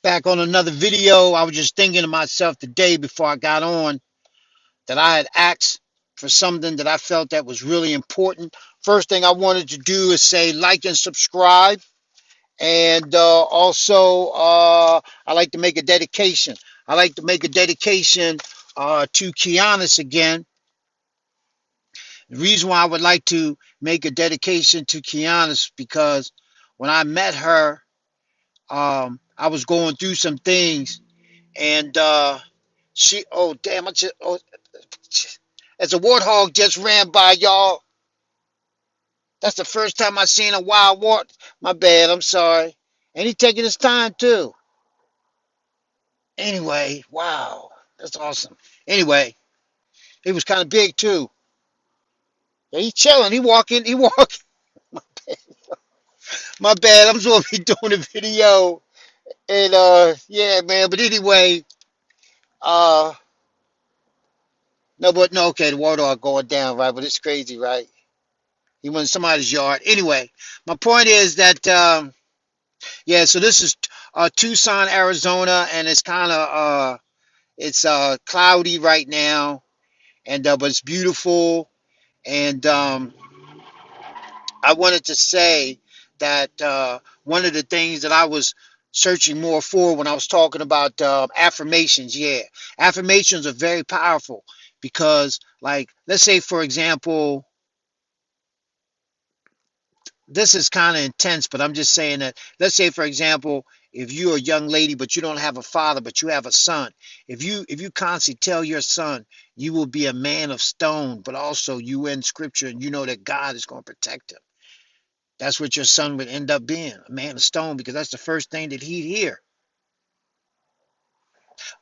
Back on another video. I was just thinking to myself today before I got on that I had asked for something that I felt that was really important. First thing I wanted to do is say like and subscribe. And also, I like to make a dedication. I like to make a dedication to Kianis again. The reason why I would like to make a dedication to Kianis because when I met her, I was going through some things, and she, oh damn, I just, oh, as a warthog just ran by, y'all. That's the first time I seen a wild wart. My bad, I'm sorry. And he taking his time too. Anyway, wow, that's awesome. Anyway, he was kind of big too. Yeah, he's chilling. He walking. He walking. My bad. I'm supposed to be doing a video, and yeah, man. But anyway, uh, no, but no. Okay, the warthog going down, right? But it's crazy, right? He went in somebody's yard. Anyway, my point is that yeah. So this is Tucson, Arizona, and it's kind of it's cloudy right now, and but it's beautiful. And I wanted to say that one of the things that I was searching more for when I was talking about affirmations, yeah, affirmations are very powerful because, like, let's say for example, this is kind of intense, but I'm just saying that, let's say for example, if you're a young lady but you don't have a father but you have a son, if you constantly tell your son you will be a man of stone, but also you in scripture and you know that God is going to protect him, that's what your son would end up being, a man of stone, because that's the first thing that he'd hear.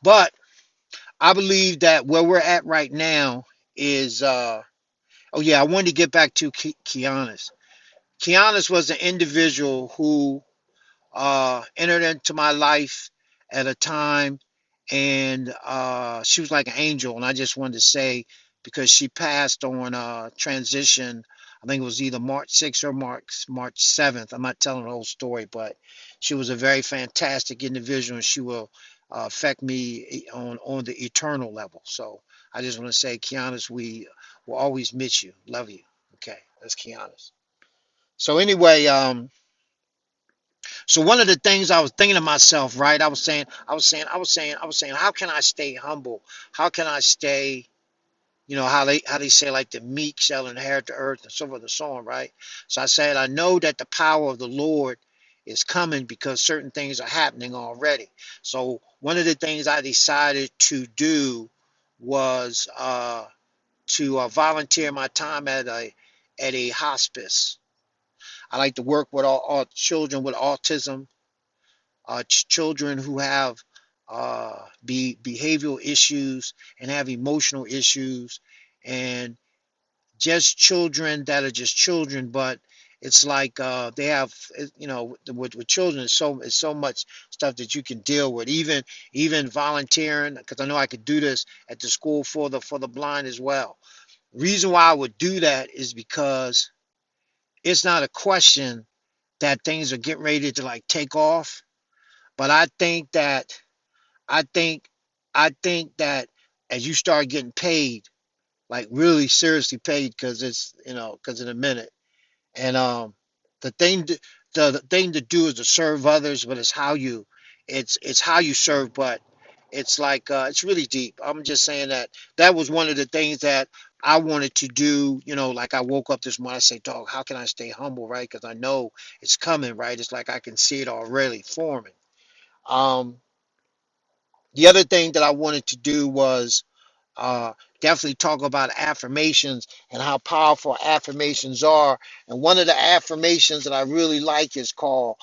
But I believe that where we're at right now is oh yeah, I wanted to get back to Kianis. Kianis was an individual who entered into my life at a time, and she was like an angel. And I just wanted to say, because she passed on transition, I think it was either March 6th or March 7th. I'm not telling the whole story, but she was a very fantastic individual, and she will affect me on the eternal level. So I just want to say, Kianis, we will always miss you. Love you. Okay, that's Kianis. So anyway, so one of the things I was thinking to myself, right? I was saying, how can I stay humble? How can I stay, how they say, like, the meek shall inherit the earth, and so forth and so on, right? So I said, I know that the power of the Lord is coming because certain things are happening already. So one of the things I decided to do was to volunteer my time at a hospice. I like to work with all children with autism, children who have behavioral issues and have emotional issues, and just children that are just children, but it's like they have, with children, it's so much stuff that you can deal with, even volunteering, because I know I could do this at the school for the blind as well. Reason why I would do that is because it's not a question that things are getting ready to, like, take off, but I think I think that as you start getting paid, like really seriously paid, because because in a minute, and the thing to, the thing to do is to serve others, but it's how you serve, but it's like it's really deep. I'm just saying that that was one of the things that I wanted to do. Like, I woke up this morning, I say, dog, how can I stay humble, right? Because I know it's coming, right? It's like I can see it already forming. Um, the other thing that I wanted to do was uh, definitely talk about affirmations and how powerful affirmations are. And one of the affirmations that I really like is called,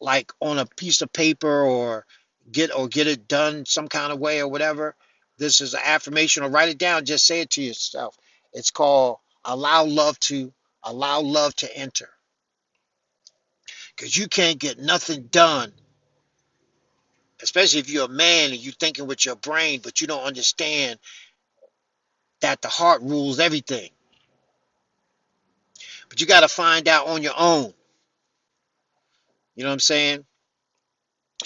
like, on a piece of paper, or get it done some kind of way or whatever. This is an affirmation, or write it down. Just say it to yourself. It's called allow love to enter. Because you can't get nothing done, especially if you're a man and you're thinking with your brain, but you don't understand that the heart rules everything. But you got to find out on your own. You know what I'm saying?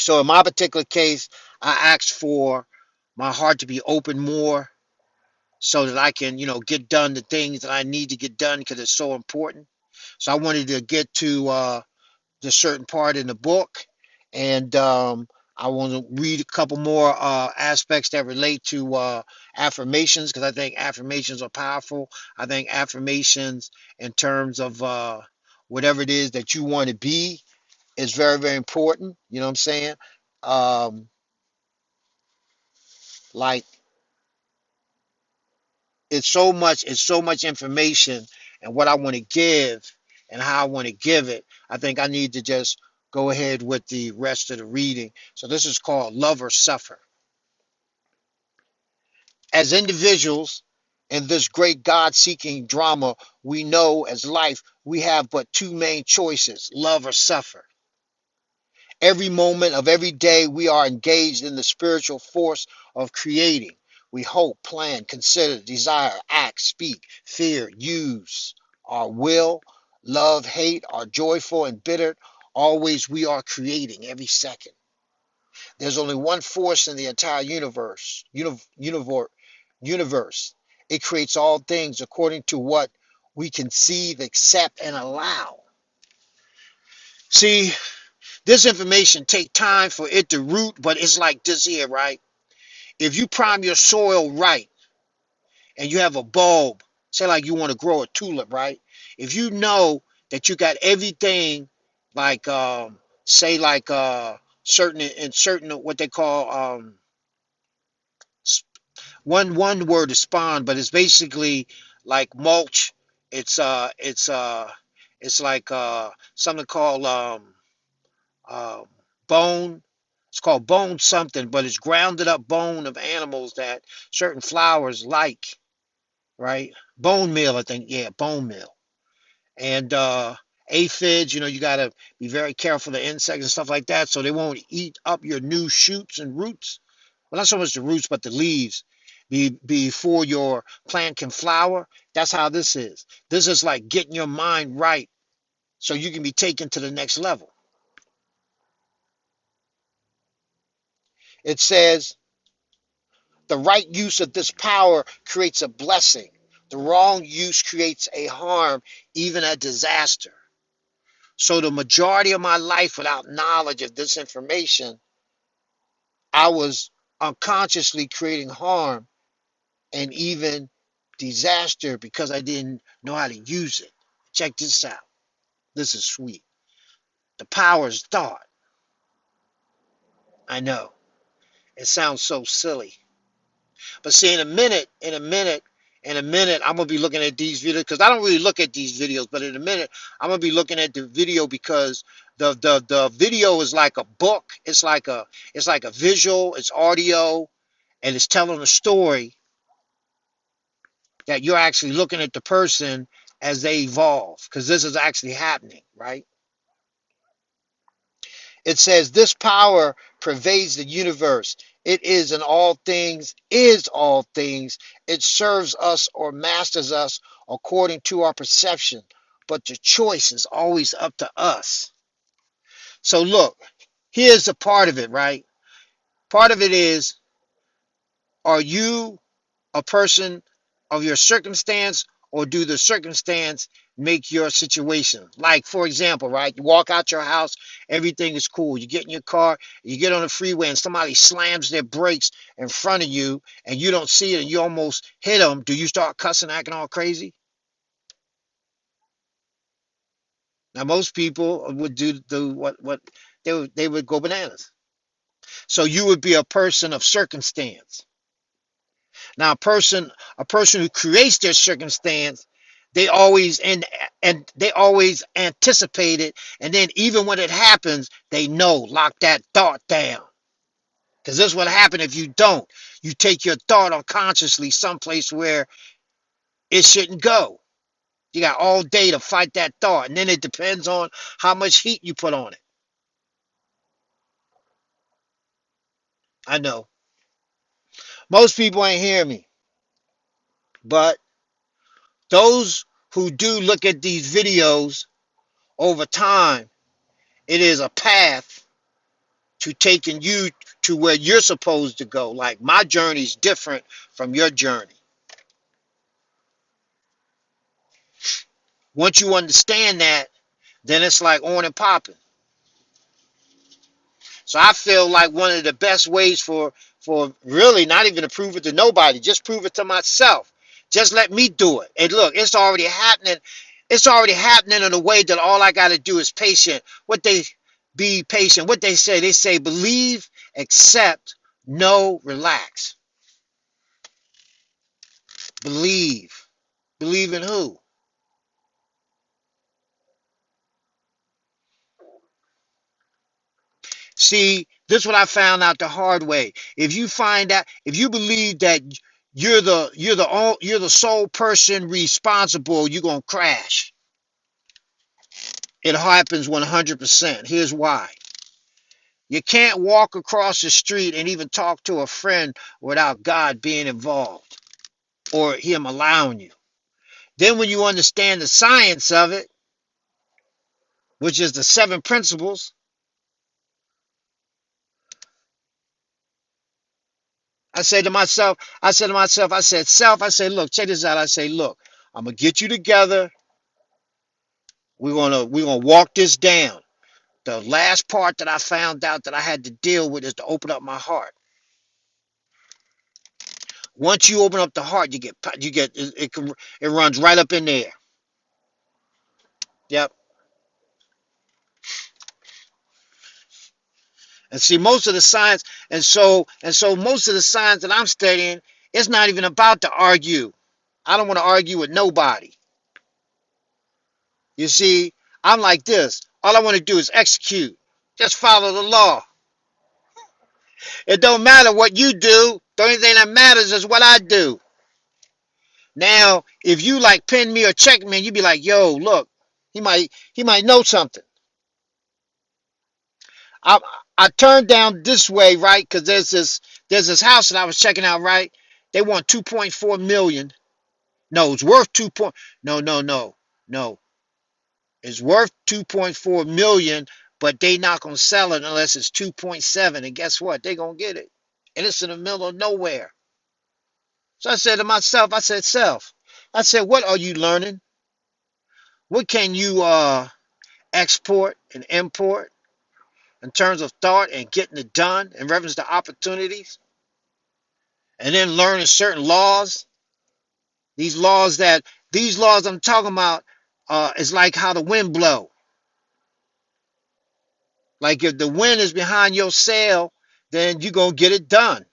So in my particular case, I asked for my heart to be open more so that I can, get done the things that I need to get done because it's so important. So I wanted to get to the certain part in the book, and I want to read a couple more aspects that relate to affirmations because I think affirmations are powerful. I think affirmations in terms of whatever it is that you want to be is very, very important. You know what I'm saying? Um, like it's so much information and what I want to give and how I want to give it. I think I need to just go ahead with the rest of the reading. So this is called Love or Suffer. As individuals in this great God-seeking drama we know as life, we have but two main choices: love or suffer. Every moment of every day, we are engaged in the spiritual force of creating. We hope, plan, consider, desire, act, speak, fear, use our will, love, hate, are joyful and bitter. Always we are creating every second. There's only one force in the entire universe. It creates all things according to what we conceive, accept, and allow. See, this information take time for it to root, but it's like this here, right? If you prime your soil right and you have a bulb, say like you want to grow a tulip, right? If you know that you got everything like say like certain what they call one word is spawn, but it's basically like mulch. It's like something called uh, bone. It's called bone something, but it's grounded up bone of animals that certain flowers like, right? Bone meal, I think. Yeah, bone meal. And aphids, you got to be very careful of insects and stuff like that so they won't eat up your new shoots and roots. Well, not so much the roots, but the leaves before your plant can flower. That's how this is. This is like getting your mind right so you can be taken to the next level. It says, the right use of this power creates a blessing. The wrong use creates a harm, even a disaster. So the majority of my life without knowledge of this information, I was unconsciously creating harm and even disaster because I didn't know how to use it. Check this out. This is sweet. The power is thought. I know. It sounds so silly. But see, in a minute, I'm gonna be looking at these videos because I don't really look at these videos. But in a minute, I'm gonna be looking at the video because the video is like a book. It's like a visual. It's audio, and it's telling a story that you're actually looking at the person as they evolve because this is actually happening, right? It says this power pervades the universe. It is in all things, is all things. It serves us or masters us according to our perception. But the choice is always up to us. So look, here's a part of it, right? Part of it is, are you a person of your circumstance, or do the circumstance make your situation? Like, for example, right? You walk out your house, everything is cool. You get in your car, you get on the freeway, and somebody slams their brakes in front of you, and you don't see it, and you almost hit them. Do you start cussing, acting all crazy? Now, most people would do what they would go bananas. So you would be a person of circumstance. Now, a person who creates their circumstance, they always and they always anticipate it, and then even when it happens, they know, lock that thought down. Because this is what happens if you don't. You take your thought unconsciously someplace where it shouldn't go. You got all day to fight that thought, and then it depends on how much heat you put on it. I know most people ain't hear me, but those who do look at these videos over time, it is a path to taking you to where you're supposed to go. Like my journey is different from your journey. Once you understand that, then it's like on and popping. So I feel like one of the best ways for really not even to prove it to nobody, just prove it to myself. Just let me do it. And look, it's already happening. It's already happening in a way that all I got to do is patient. What they be patient. What they say believe, accept, know, relax. Believe. Believe in who? See, this is what I found out the hard way. If you find out, if you believe that you're the sole person responsible, you're gonna crash. It happens 100%. Here's why. You can't walk across the street and even talk to a friend without God being involved or Him allowing you. Then, when you understand the science of it, which is the seven principles, I said, self, I said, look, check this out. I say, look, I'm gonna get you together. We're gonna walk this down. The last part that I found out that I had to deal with is to open up my heart. Once you open up the heart, it runs right up in there. Yep. And see most of the science, and so most of the science that I'm studying, it's not even about to argue. I don't want to argue with nobody. You see, I'm like this. All I want to do is execute. Just follow the law. It don't matter what you do. The only thing that matters is what I do. Now, if you like pin me or check me, you be like, "Yo, look, he might know something." I I turned down this way, right? Because there's this house that I was checking out, right? They want 2.4 million. No, it's worth 2. No, no, no, no. It's worth 2.4 million, but they not gonna sell it unless it's 2.7. And guess what? They gonna get it, and it's in the middle of nowhere. So I said to myself, I said, self, I said, what are you learning? What can you export and import in terms of thought and getting it done in reference to opportunities? And then learning certain laws. These laws that these laws I'm talking about is like how the wind blow. Like if the wind is behind your sail, then you gonna get it done.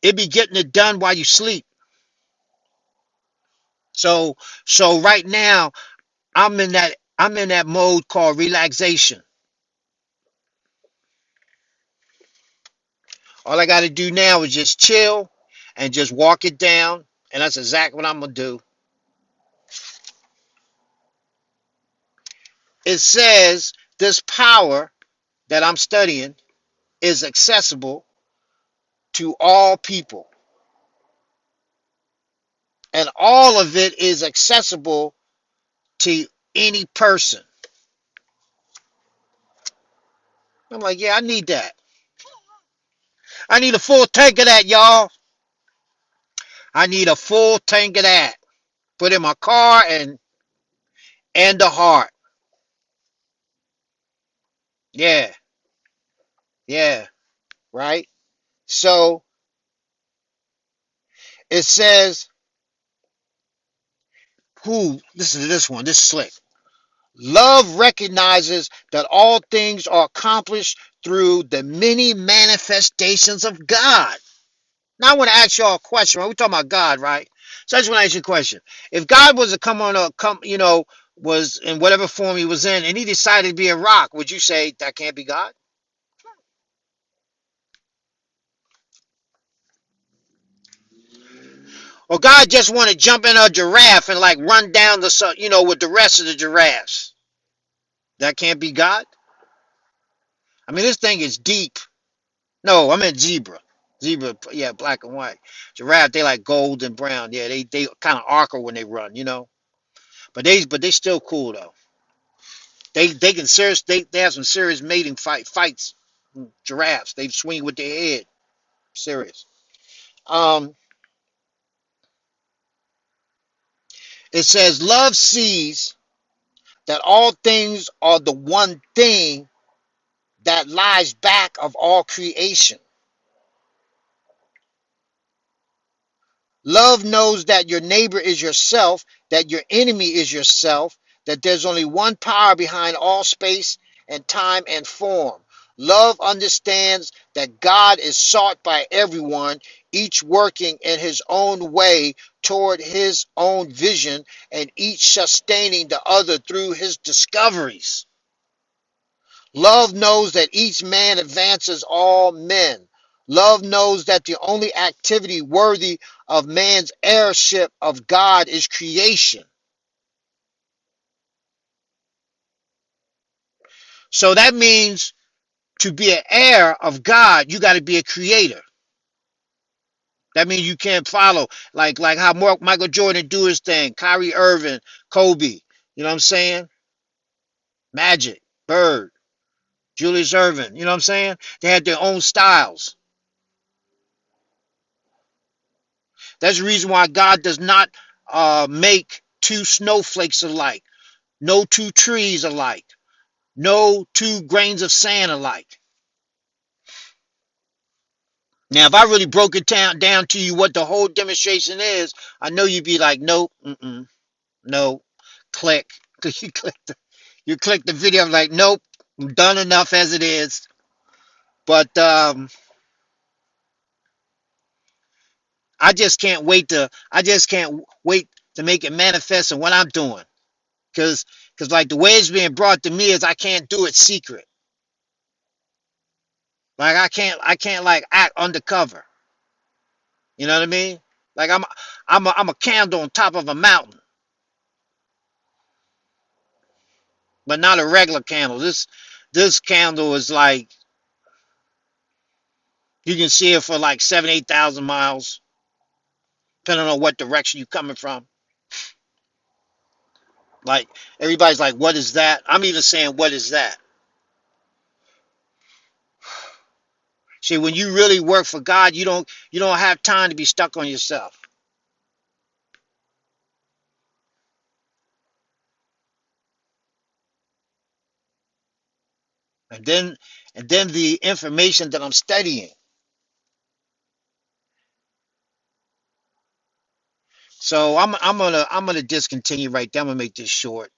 It be getting it done while you sleep. So so right now I'm in that mode called relaxation. All I got to do now is just chill and just walk it down, and that's exactly what I'm gonna do. It says this power that I'm studying is accessible to all people, and all of it is accessible to any person. I'm like, yeah, I need that. I need a full tank of that, y'all. I need a full tank of that. Put in my car and the heart. Yeah, yeah, right. So it says, who? This is this one. This is slick. Love recognizes that all things are accomplished through the many manifestations of God. Now I want to ask y'all a question. Right? We're talking about God, right? So I just want to ask you a question. If God was to come on a was in whatever form he was in, and he decided to be a rock, would you say that can't be God? Or God just want to jump in a giraffe and like run down with the rest of the giraffes? That can't be God? I mean, this thing is deep. No, I meant zebra. Zebra, yeah, black and white. Giraffe, they like gold and brown. Yeah, they kind of arco when they run. But they still cool though. They can serious they have some serious mating fights. Giraffes, they swing with their head. Serious. Um, it says love sees that all things are the one thing that lies back of all creation. Love knows that your neighbor is yourself, that your enemy is yourself, that there's only one power behind all space and time and form. Love understands that God is sought by everyone, each working in his own way toward his own vision, and each sustaining the other through his discoveries. Love knows that each man advances all men. Love knows that the only activity worthy of man's heirship of God is creation. So that means to be an heir of God, you got to be a creator. That means you can't follow like how Michael Jordan do his thing, Kyrie Irving, Kobe. You know what I'm saying? Magic, Bird, Julius Irving. You know what I'm saying? They had their own styles. That's the reason why God does not make two snowflakes alike, no two trees alike, no two grains of sand alike. Now, if I really broke it down to you what the whole demonstration is, I know you'd be like, nope, no, click. You click the video, I'm like, nope, I'm done enough as it is. But I just can't wait to make it manifest in what I'm doing. Cause like the way it's being brought to me is I can't do it secret. Like I can't like act undercover. You know what I mean? Like I'm a candle on top of a mountain, but not a regular candle. This candle is like you can see it for like 7, 8,000 miles, depending on what direction you're coming from. Like everybody's like, what is that? I'm even saying, what is that? See, when you really work for God, you don't have time to be stuck on yourself. And then the information that I'm studying. So I'm gonna discontinue right there. I'm gonna make this short.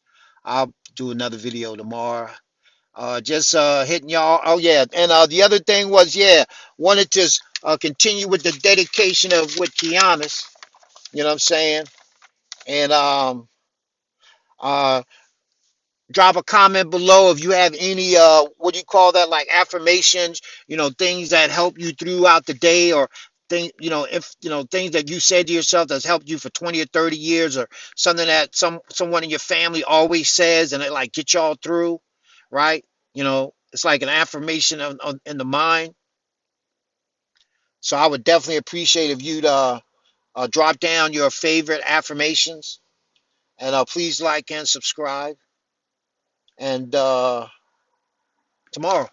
I'll do another video tomorrow. Just hitting y'all. Oh yeah, and the other thing was wanted to continue with the dedication of with Kianis. You know what I'm saying? And uh, drop a comment below if you have any what do you call that, like affirmations, things that help you throughout the day, or thing, if things that you said to yourself that's helped you for 20 or 30 years, or something that someone in your family always says and it like get y'all through, right? It's like an affirmation in the mind. So I would definitely appreciate if you'd drop down your favorite affirmations, and please like and subscribe, and tomorrow.